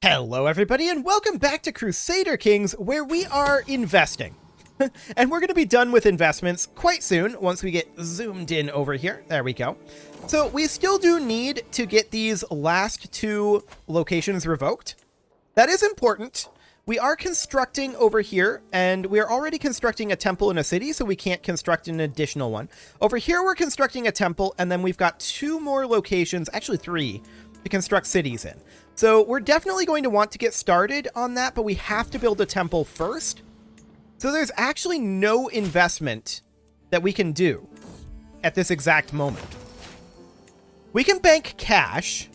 Hello everybody and welcome back to Crusader Kings, where we are investing. And we're going to be done with investments quite soon once we get zoomed in over here. There we go. So we still do need to get these last two locations revoked. That is important. We are constructing over here, and we are already constructing a temple in a city, so we can't construct an additional one. Over here we're constructing a temple, and then we've got two more locations, actually three, to construct cities in. So we're definitely going to want to get started on that, but we have to build a temple first. So there's actually no investment that we can do at this exact moment. We can bank cash,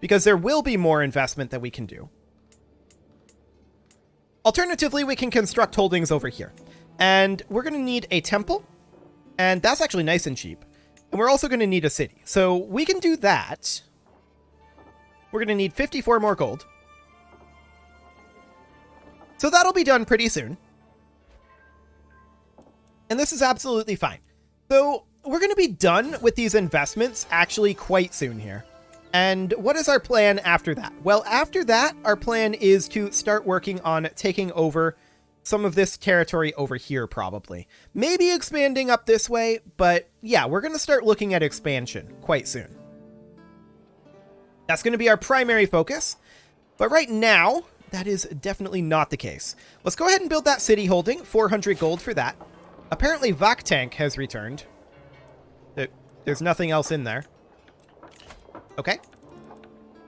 because there will be more investment that we can do. Alternatively, we can construct holdings over here. And we're going to need a temple, and that's actually nice and cheap. And we're also going to need a city. So we can do that. We're going to need 54 more gold. So that'll be done pretty soon. And this is absolutely fine. So we're going to be done with these investments actually quite soon here. And what is our plan after that? Well, after that, our plan is to start working on taking over some of this territory over here, probably. Maybe expanding up this way, but yeah, we're going to start looking at expansion quite soon. That's going to be our primary focus, but right now, that is definitely not the case. Let's go ahead and build that city holding, 400 gold for that. Apparently, Vaktank has returned. There's nothing else in there. Okay.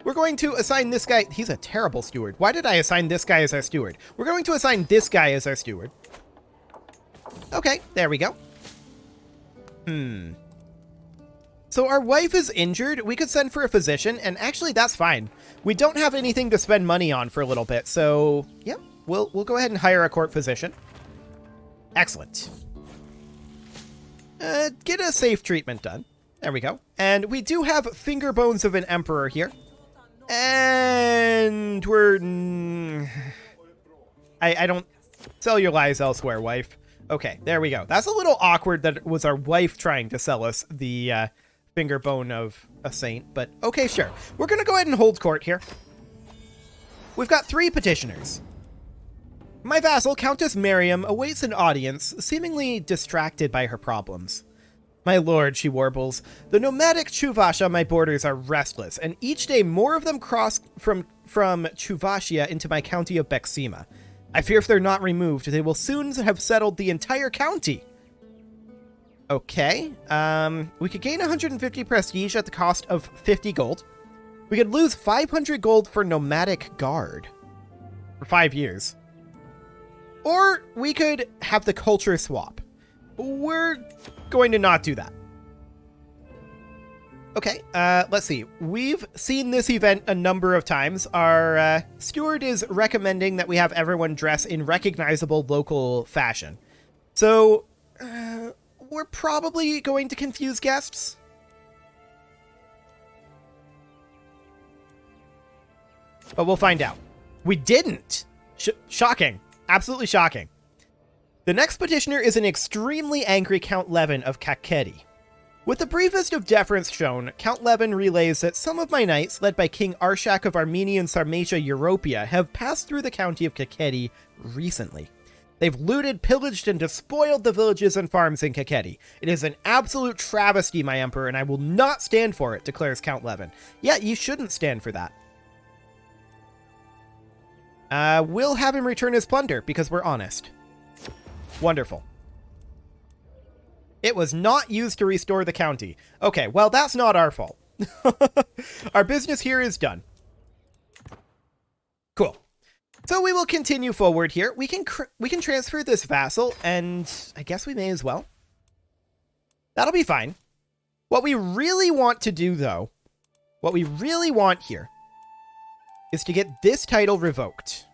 We're going to assign this guy. He's a terrible steward. Why did I assign this guy as our steward? We're going to assign this guy as our steward. Okay, there we go. So our wife is injured. We could send for a physician, and actually that's fine. We don't have anything to spend money on for a little bit, so yeah, we'll go ahead and hire a court physician. Excellent. Get a safe treatment done. There we go. And we do have finger bones of an emperor here. And we're... I don't... Sell your lies elsewhere, wife. Okay, there we go. That's a little awkward that it was our wife trying to sell us the finger bone of a saint, but okay, sure. We're going to go ahead and hold court here. We've got 3 petitioners. My vassal, Countess Miriam, awaits an audience, seemingly distracted by her problems. My lord, she warbles, the nomadic Chuvasha on my borders are restless, and each day more of them cross from Chuvashia into my county of Bexima. I fear if they're not removed, they will soon have settled the entire county. Okay, we could gain 150 prestige at the cost of 50 gold. We could lose 500 gold for nomadic guard for 5 years. Or we could have the culture swap. We're going to not do that. Okay, let's see. We've seen this event a number of times. Our steward is recommending that we have everyone dress in recognizable local fashion. So, we're probably going to confuse guests. But we'll find out. We didn't! Shocking. Absolutely shocking. The next petitioner is an extremely angry Count Levin of Kakheti. With the briefest of deference shown, Count Levin relays that some of my knights, led by King Arshak of Armenian Sarmatia Europia, have passed through the county of Kakheti recently. They've looted, pillaged, and despoiled the villages and farms in Kakheti. It is an absolute travesty, my emperor, and I will not stand for it, declares Count Levin. Yeah, you shouldn't stand for that. We'll have him return his plunder, because we're honest. Wonderful. It was not used to restore the county. Okay, well, that's not our fault. Our business here is done. Cool. So we will continue forward here. We can transfer this vassal, and I guess we may as well. That'll be fine. What we really want to do, though, what we really want here is to get this title revoked.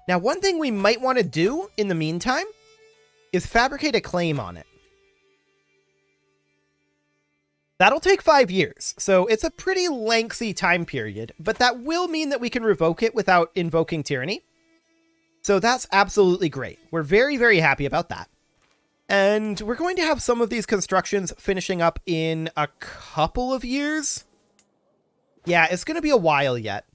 Now, one thing we might want to do in the meantime is fabricate a claim on it. That'll take 5 years, so it's a pretty lengthy time period, but that will mean that we can revoke it without invoking tyranny. So that's absolutely great. We're very, very happy about that. And we're going to have some of these constructions finishing up in a couple of years. Yeah, it's going to be a while yet.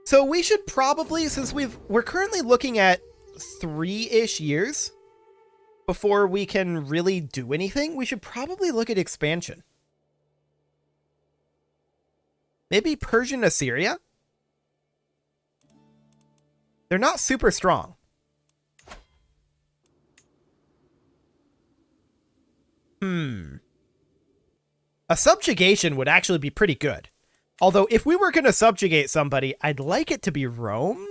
So we should probably, since we're currently looking at 3-ish years before we can really do anything, we should probably look at expansion. Maybe Persian Assyria? They're not super strong. A subjugation would actually be pretty good. Although, if we were going to subjugate somebody, I'd like it to be Rome.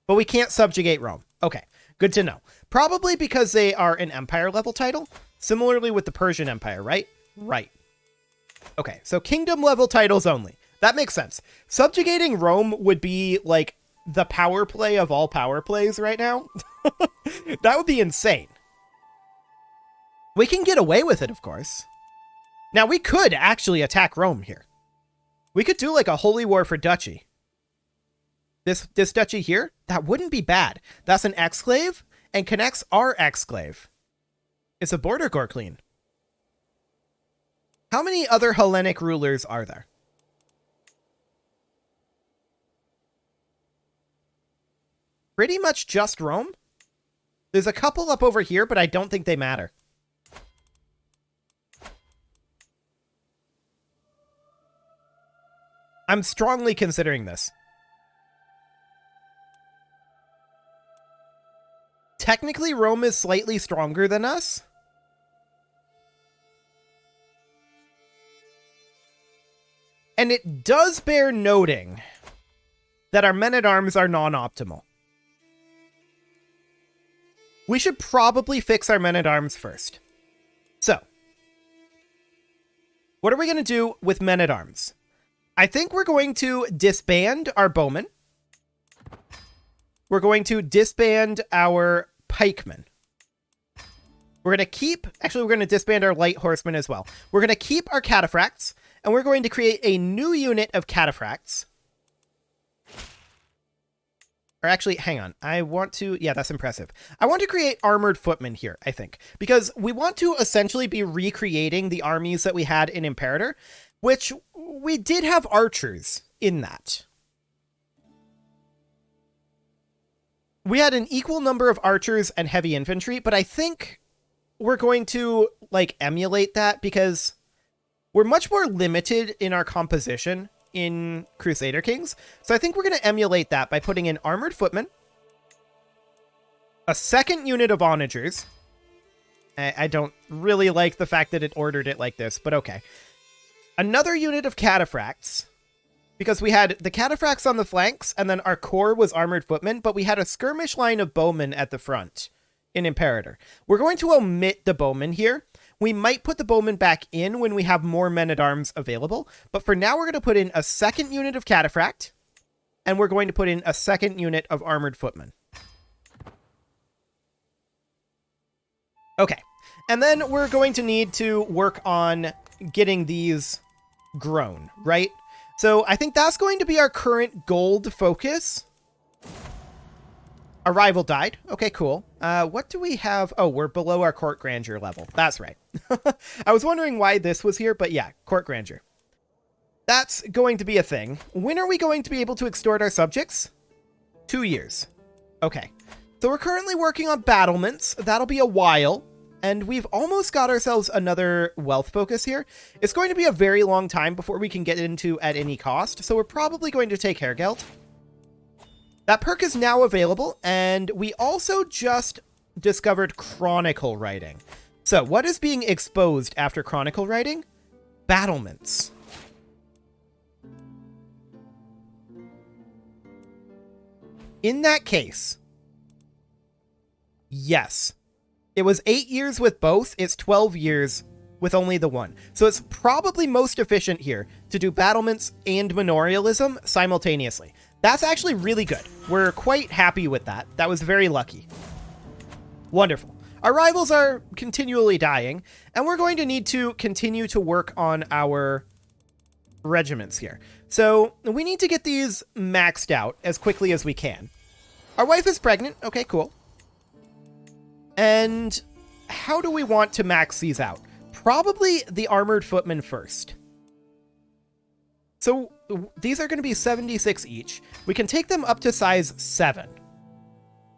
But we can't subjugate Rome. Okay, good to know. Probably because they are an empire-level title. Similarly with the Persian Empire, right? Right. Okay, so kingdom-level titles only. That makes sense. Subjugating Rome would be, like, the power play of all power plays right now. That would be insane. We can get away with it, of course. Now, we could actually attack Rome here. We could do, like, a holy war for duchy. This duchy here, that wouldn't be bad. That's an exclave and connects our exclave. It's a border Gorkleen. How many other Hellenic rulers are there? Pretty much just Rome. There's a couple up over here, but I don't think they matter. I'm strongly considering this. Technically, Rome is slightly stronger than us. And it does bear noting that our men-at-arms are non-optimal. We should probably fix our men-at-arms first. So, what are we going to do with men-at-arms? I think we're going to disband our bowmen. We're going to disband our pikemen. We're going to keep... Actually, we're going to disband our light horsemen as well. We're going to keep our cataphracts, and we're going to create a new unit of cataphracts. Or actually, hang on. I want to... Yeah, that's impressive. I want to create armored footmen here, I think. Because we want to essentially be recreating the armies that we had in Imperator, which we did have archers in that. We had an equal number of archers and heavy infantry, but I think we're going to, like, emulate that because we're much more limited in our composition in Crusader Kings. So I think we're going to emulate that by putting in armored footmen, a second unit of onagers. I don't really like the fact that it ordered it like this, but okay. Another unit of cataphracts, because we had the cataphracts on the flanks, and then our core was armored footmen, but we had a skirmish line of bowmen at the front in Imperator. We're going to omit the bowmen here. We might put the bowmen back in when we have more men-at-arms available, but for now we're going to put in a second unit of cataphract, and we're going to put in a second unit of armored footmen. Okay, and then we're going to need to work on getting these grown, right? So I think that's going to be our current gold focus. Our rival died. Okay, cool. What do we have? Oh, we're below our court grandeur level. That's right. I was wondering why this was here, but yeah, court grandeur. That's going to be a thing. When are we going to be able to extort our subjects? 2 years. Okay. So we're currently working on battlements. That'll be a while. And we've almost got ourselves another wealth focus here. It's going to be a very long time before we can get into at any cost, so we're probably going to take Hergeld. That perk is now available, and we also just discovered Chronicle writing. So, what is being exposed after Chronicle writing? Battlements. In that case, yes. It was 8 years with both. It's 12 years with only the one. So it's probably most efficient here to do battlements and memorialism simultaneously. That's actually really good. We're quite happy with that. That was very lucky. Wonderful. Our rivals are continually dying, and we're going to need to continue to work on our regiments here. So we need to get these maxed out as quickly as we can. Our wife is pregnant. Okay, cool. And how do we want to max these out? Probably the armored footmen first. So these are going to be 76 each. We can take them up to size 7.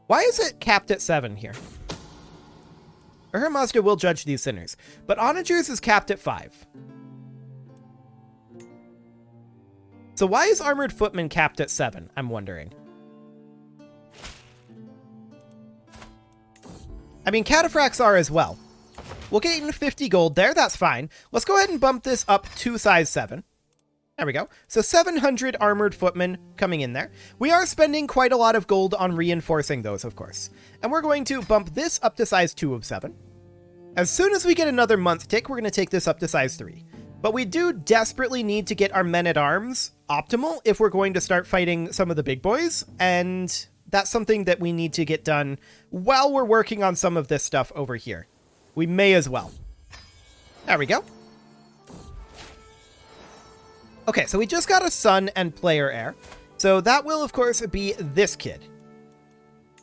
Why is it capped at 7 here? Her Mazda will judge these sinners, but Onagers is capped at 5. So why is armored footman capped at 7? I'm wondering. I mean, cataphracts are as well. We'll get in 50 gold there. That's fine. Let's go ahead and bump this up to size 7. There we go. So 700 armored footmen coming in there. We are spending quite a lot of gold on reinforcing those, of course. And we're going to bump this up to size 2 of 7. As soon as we get another month tick, we're going to take this up to size 3. But we do desperately need to get our men-at-arms optimal if we're going to start fighting some of the big boys. And that's something that we need to get done while we're working on some of this stuff over here. We may as well. There we go. Okay, so we just got a son and player heir. So that will, of course, be this kid.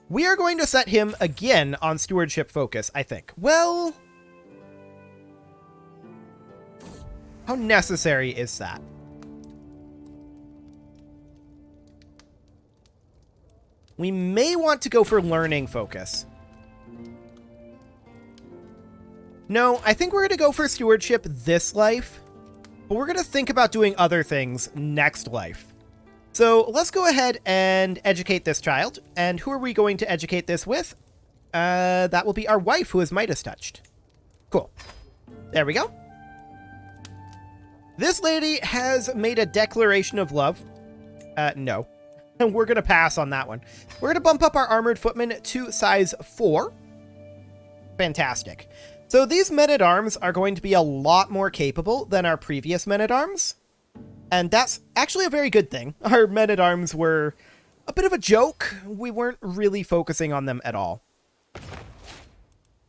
We are going to set him again on stewardship focus, I think. Well, how necessary is that? We may want to go for learning focus. No, I think we're going to go for stewardship this life. But we're going to think about doing other things next life. So let's go ahead and educate this child. And who are we going to educate this with? That will be our wife, who is Midas touched. Cool. There we go. This lady has made a declaration of love. No. And we're going to pass on that one. We're going to bump up our armored footman to size 4. Fantastic. So these men-at-arms are going to be a lot more capable than our previous men-at-arms. And that's actually a very good thing. Our men-at-arms were a bit of a joke. We weren't really focusing on them at all.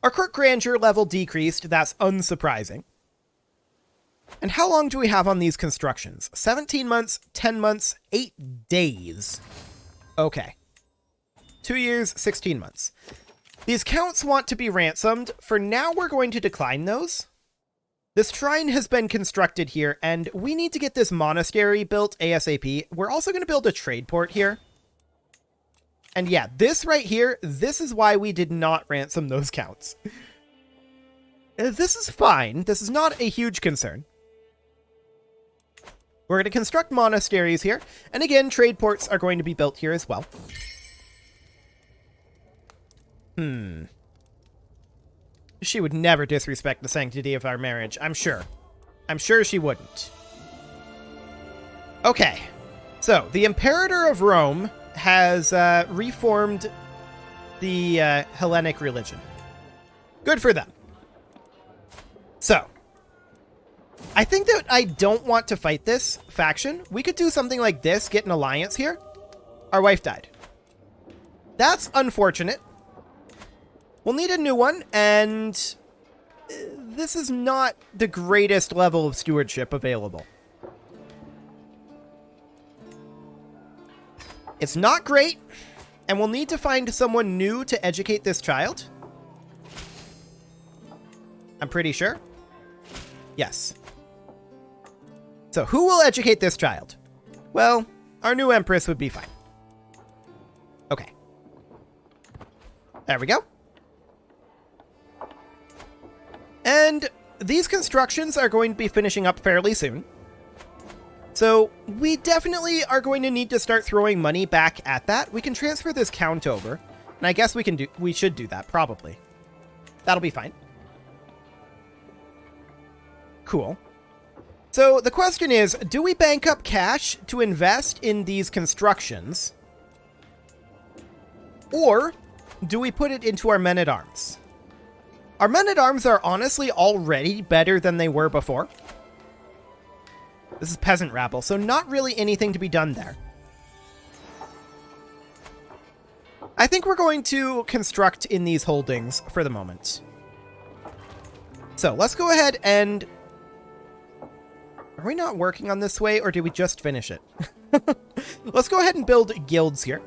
Our court grandeur level decreased. That's unsurprising. And how long do we have on these constructions? 17 months, 10 months, 8 days. Okay. 2 years, 16 months. These counts want to be ransomed. For now, we're going to decline those. This shrine has been constructed here, and we need to get this monastery built ASAP. We're also going to build a trade port here. And yeah, this right here, this is why we did not ransom those counts. This is fine. This is not a huge concern. We're going to construct monasteries here. And again, trade ports are going to be built here as well. She would never disrespect the sanctity of our marriage, I'm sure. I'm sure she wouldn't. Okay. So, the Imperator of Rome has reformed the Hellenic religion. Good for them. So, I think that I don't want to fight this faction. We could do something like this, get an alliance here. Our wife died. That's unfortunate. We'll need a new one, and this is not the greatest level of stewardship available. It's not great, and we'll need to find someone new to educate this child. I'm pretty sure. Yes. So who will educate this child? Well, our new empress would be fine. Okay. There we go. And these constructions are going to be finishing up fairly soon. So we definitely are going to need to start throwing money back at that. We can transfer this count over. And I guess we should do that, probably. That'll be fine. Cool. So the question is, do we bank up cash to invest in these constructions? Or do we put it into our men-at-arms? Our men-at-arms are honestly already better than they were before. This is peasant rabble, so not really anything to be done there. I think we're going to construct in these holdings for the moment. So let's go ahead and... Are we not working on this way, or did we just finish it? Let's go ahead and build guilds here.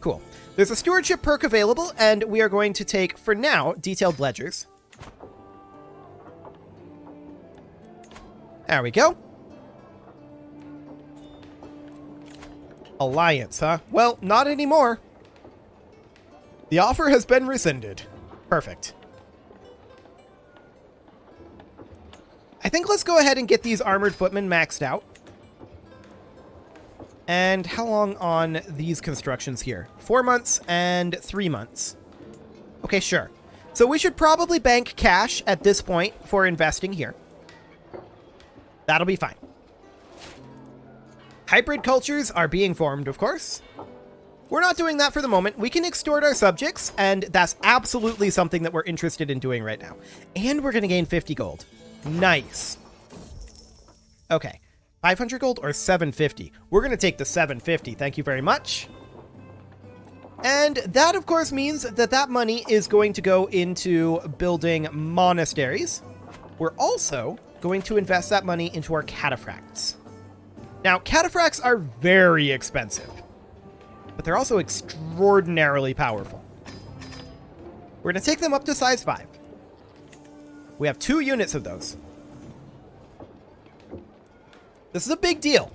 Cool. There's a stewardship perk available, and we are going to take, for now, detailed ledgers. There we go. Alliance, huh? Well, not anymore. The offer has been rescinded. Perfect. I think let's go ahead and get these armored footmen maxed out. And how long on these constructions here? 4 months and 3 months. Okay, sure. So we should probably bank cash at this point for investing here. That'll be fine. Hybrid cultures are being formed, of course. We're not doing that for the moment. We can extort our subjects, and that's absolutely something that we're interested in doing right now. And we're going to gain 50 gold. Nice. Okay. 500 gold or 750? We're going to take the 750. Thank you very much. And that, of course, means that that money is going to go into building monasteries. We're also going to invest that money into our cataphracts. Now, cataphracts are very expensive, but they're also extraordinarily powerful. We're going to take them up to size 5. We have 2 units of those. This is a big deal.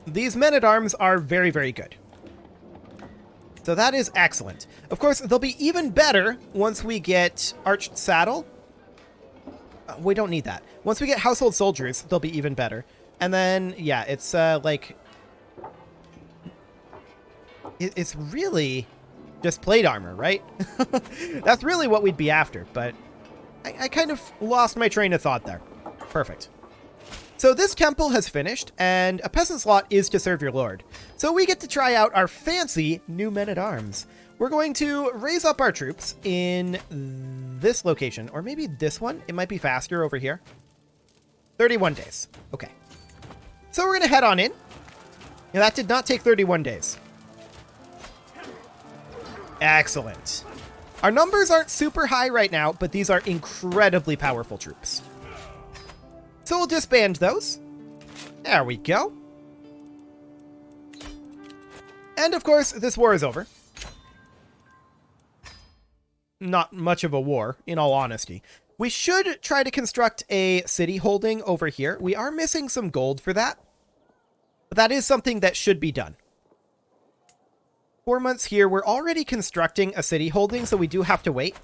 These men-at-arms are very, very good. So that is excellent. Of course, they'll be even better once we get Arched Saddle. We don't need that. Once we get Household Soldiers, they'll be even better. And then, yeah, it's like... It's really just plate armor, right? That's really what we'd be after, but I kind of lost my train of thought there. Perfect. So this temple has finished, and a peasant's lot is to serve your lord. So we get to try out our fancy new men-at-arms. We're going to raise up our troops in this location, or maybe this one. It might be faster over here. 31 days. Okay. So we're going to head on in. Now, that did not take 31 days. Excellent. Our numbers aren't super high right now, but these are incredibly powerful troops. So we'll disband those. There we go. And of course, this war is over. Not much of a war, in all honesty. We should try to construct a city holding over here. We are missing some gold for that. But that is something that should be done. 4 months here. We're already constructing a city holding, so we do have to wait.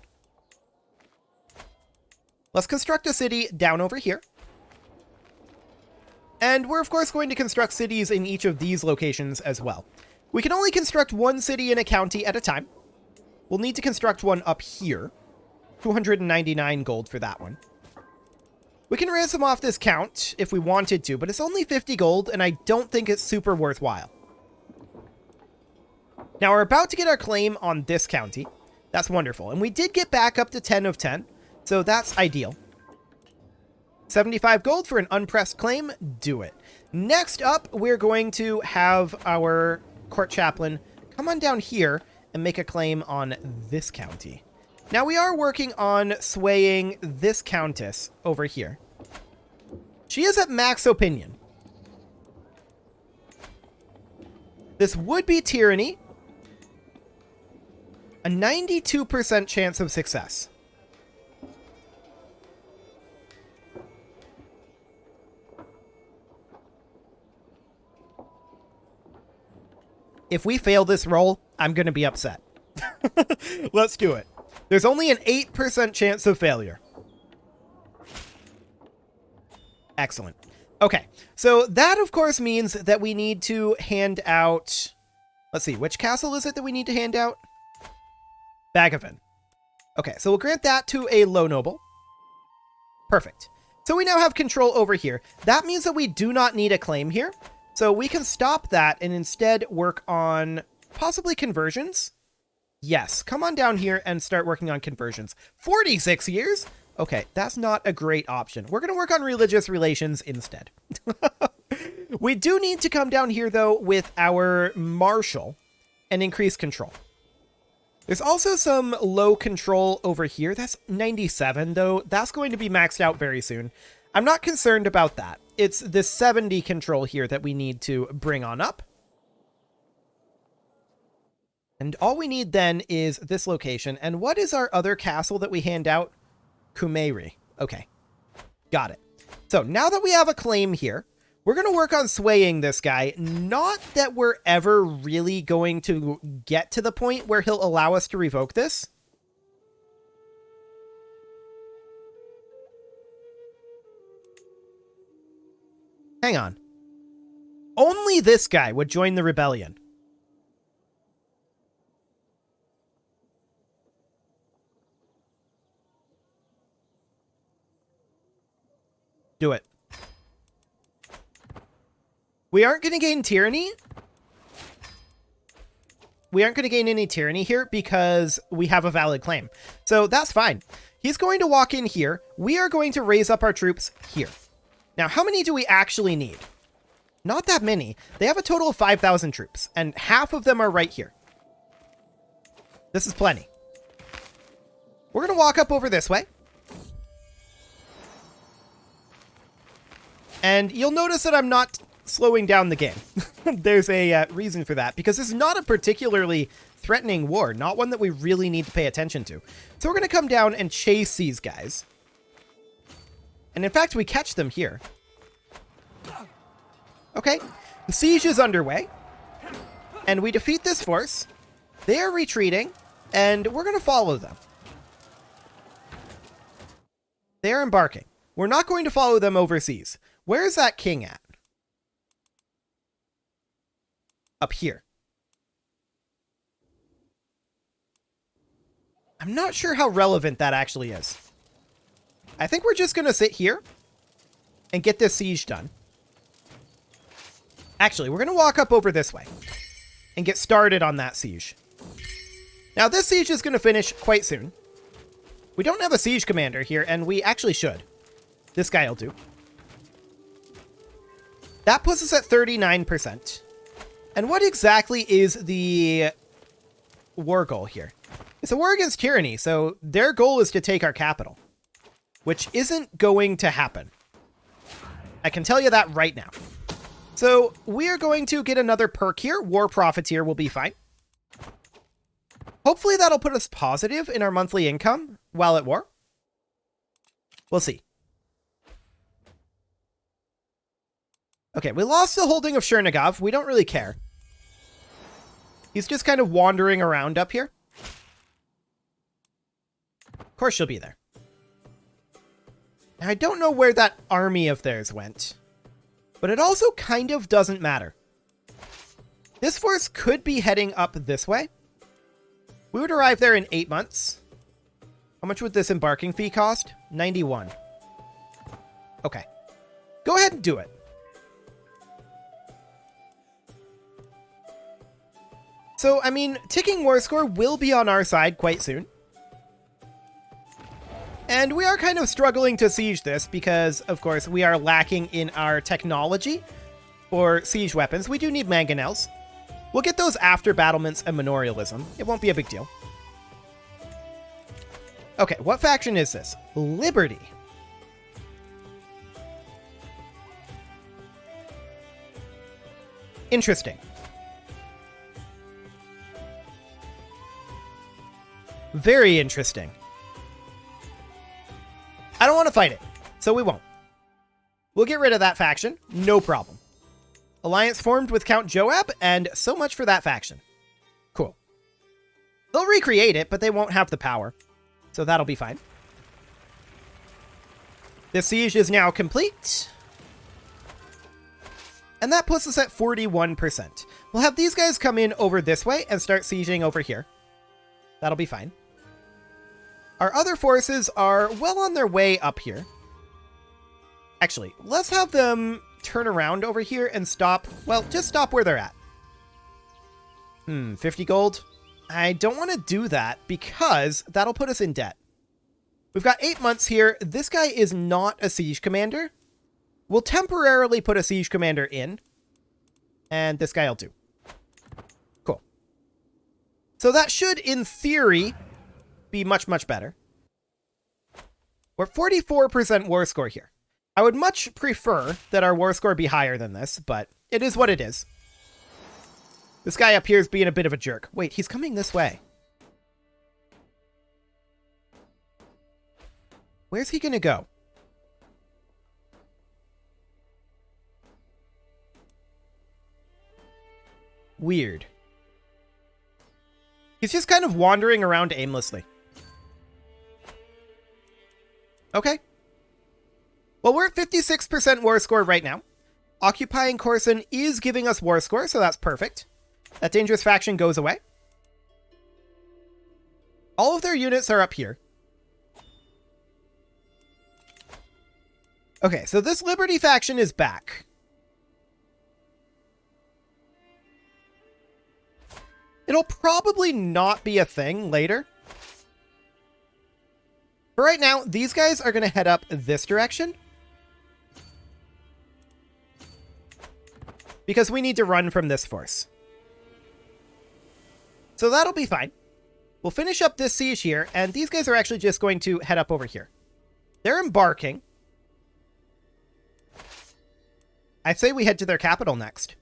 Let's construct a city down over here. And we're, of course, going to construct cities in each of these locations as well. We can only construct one city in a county at a time. We'll need to construct one up here. 299 gold for that one. We can ransom off this count if we wanted to, but it's only 50 gold, and I don't think it's super worthwhile. Now, we're about to get our claim on this county. That's wonderful. And we did get back up to 10 of 10, so that's ideal. 75 gold for an unpressed claim. Do it. Next up, we're going to have our court chaplain come on down here and make a claim on this county. Now, we are working on swaying this countess over here. She is at max opinion. This would be tyranny. A 92% chance of success. If we fail this roll, I'm going to be upset. Let's do it. There's only an 8% chance of failure. Excellent. Okay, so that, of course, means that we need to hand out... Let's see, which castle is it that we need to hand out? Bagavan. Okay, so we'll grant that to a low noble. Perfect. So we now have control over here. That means that we do not need a claim here. So we can stop that and instead work on possibly conversions. Yes, come on down here and start working on conversions. 46 years? Okay, that's not a great option. We're going to work on religious relations instead. We do need to come down here, though, with our marshal and increase control. There's also some low control over here. That's 97, though. That's going to be maxed out very soon. I'm not concerned about that. It's this 70 control here that we need to bring on up. And all we need then is this location. And what is our other castle that we hand out? Kumeri. Okay. Got it. So now that we have a claim here, we're going to work on swaying this guy. Not that we're ever really going to get to the point where he'll allow us to revoke this. Hang on. Only this guy would join the rebellion. Do it. We aren't going to gain tyranny. We aren't going to gain any tyranny here because we have a valid claim. So that's fine. He's going to walk in here. We are going to raise up our troops here. Now, how many do we actually need? Not that many. They have a total of 5,000 troops, and half of them are right here. This is plenty. We're going to walk up over this way. And you'll notice that I'm not slowing down the game. There's a reason for that, because this is not a particularly threatening war, not one that we really need to pay attention to. So we're going to come down and chase these guys. And in fact, we catch them here. Okay, the siege is underway, and we defeat this force. They are retreating, and we're going to follow them. They are embarking. We're not going to follow them overseas. Where is that king at? Up here. I'm not sure how relevant that actually is. I think we're just going to sit here and get this siege done. Actually, we're going to walk up over this way and get started on that siege. Now, this siege is going to finish quite soon. We don't have a siege commander here, and we actually should. This guy will do. That puts us at 39%. And what exactly is the war goal here? It's a war against tyranny, so their goal is to take our capital, which isn't going to happen. I can tell you that right now. So we are going to get another perk here. War Profiteer will be fine. Hopefully that'll put us positive in our monthly income while at war. We'll see. Okay, we lost the holding of Chernigov. We don't really care. He's just kind of wandering around up here. Of course she'll be there. Now, I don't know where that army of theirs went, but it also kind of doesn't matter. This force could be heading up this way. We would arrive there in 8 months. How much would this embarking fee cost? 91. Okay. Go ahead and do it. So, I mean, ticking war score will be on our side quite soon. And we are kind of struggling to siege this because, of course, we are lacking in our technology for siege weapons. We do need mangonels. We'll get those after battlements and memorialism. It won't be a big deal. Okay, what faction is this? Liberty. Interesting. Very interesting. I don't want to fight it, so we won't. We'll get rid of that faction, no problem. Alliance formed with Count Joab, and so much for that faction. Cool. They'll recreate it, but they won't have the power, so that'll be fine. The siege is now complete. And that puts us at 41%. We'll have these guys come in over this way and start sieging over here. That'll be fine. Our other forces are well on their way up here. Actually, let's have them turn around over here and stop. Well, just stop where they're at. 50 gold. I don't want to do that because that'll put us in debt. We've got 8 months here. This guy is not a siege commander. We'll temporarily put a siege commander in. And this guy will do. Cool. So that should, in theory, be much, much better. We're 44% war score here. I would much prefer that our war score be higher than this, but it is what it is. This guy up here is being a bit of a jerk. Wait, he's coming this way. Where's he gonna go? Weird. He's just kind of wandering around aimlessly. Okay. Well, we're at 56% war score right now. Occupying Coruscant is giving us war score, so that's perfect. That dangerous faction goes away. All of their units are up here. Okay, so this Liberty faction is back. It'll probably not be a thing later. But right now, these guys are going to head up this direction. Because we need to run from this force. So that'll be fine. We'll finish up this siege here, and these guys are actually just going to head up over here. They're embarking. I'd say we head to their capital next.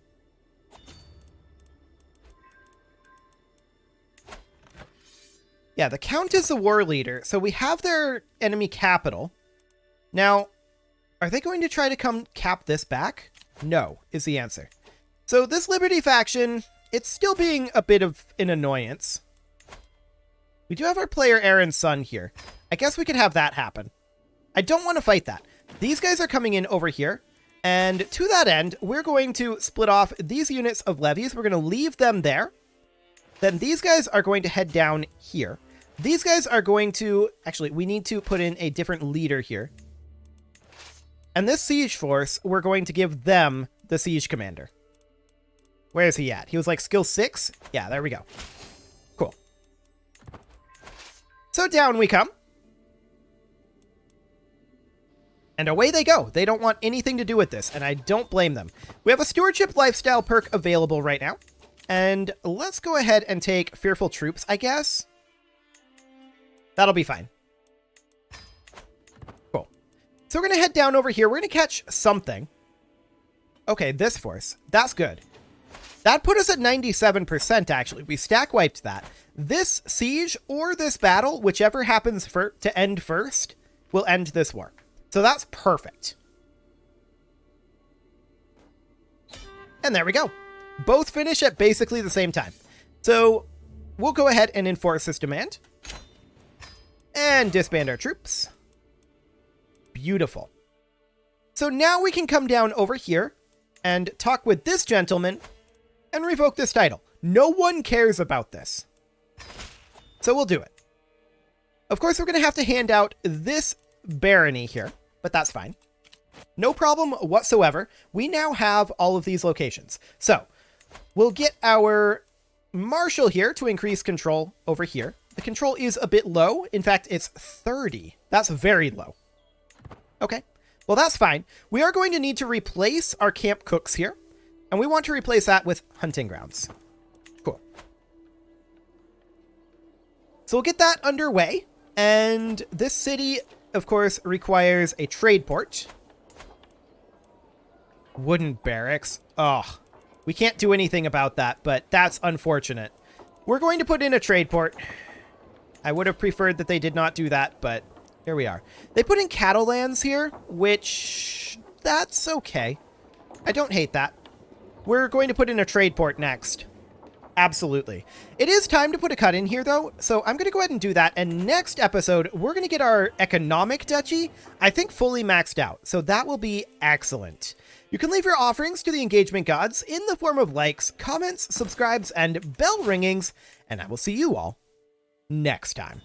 Yeah, the Count is the war leader, so we have their enemy capital. Now, are they going to try to come cap this back? No, is the answer. So this Liberty faction, it's still being a bit of an annoyance. We do have our player Aaron's son here. I guess we could have that happen. I don't want to fight that. These guys are coming in over here. And to that end, we're going to split off these units of levies. We're going to leave them there. Then these guys are going to head down here. These guys are going to... Actually, we need to put in a different leader here. And this siege force, we're going to give them the siege commander. Where is he at? He was like skill 6? Yeah, there we go. Cool. So down we come. And away they go. They don't want anything to do with this, and I don't blame them. We have a stewardship lifestyle perk available right now. And let's go ahead and take fearful troops, I guess. That'll be fine. Cool. So we're going to head down over here. We're going to catch something. Okay, this force. That's good. That put us at 97%, actually. We stack wiped that. This siege or this battle, whichever happens to end first, will end this war. So that's perfect. And there we go. Both finish at basically the same time. So we'll go ahead and enforce this demand. And disband our troops. Beautiful. So now we can come down over here and talk with this gentleman and revoke this title. No one cares about this. So we'll do it. Of course, we're going to have to hand out this barony here, but that's fine. No problem whatsoever. We now have all of these locations. So we'll get our marshal here to increase control over here. The control is a bit low. In fact, it's 30. That's very low. Okay. Well, that's fine. We are going to need to replace our camp cooks here. And we want to replace that with hunting grounds. Cool. So we'll get that underway. And this city, of course, requires a trade port. Wooden barracks. Oh, we can't do anything about that, but that's unfortunate. We're going to put in a trade port. I would have preferred that they did not do that, but here we are. They put in cattle lands here, which that's okay. I don't hate that. We're going to put in a trade port next. Absolutely. It is time to put a cut in here, though, so I'm going to go ahead and do that. And next episode, we're going to get our economic duchy, I think, fully maxed out. So that will be excellent. You can leave your offerings to the engagement gods in the form of likes, comments, subscribes, and bell ringings, and I will see you all next time.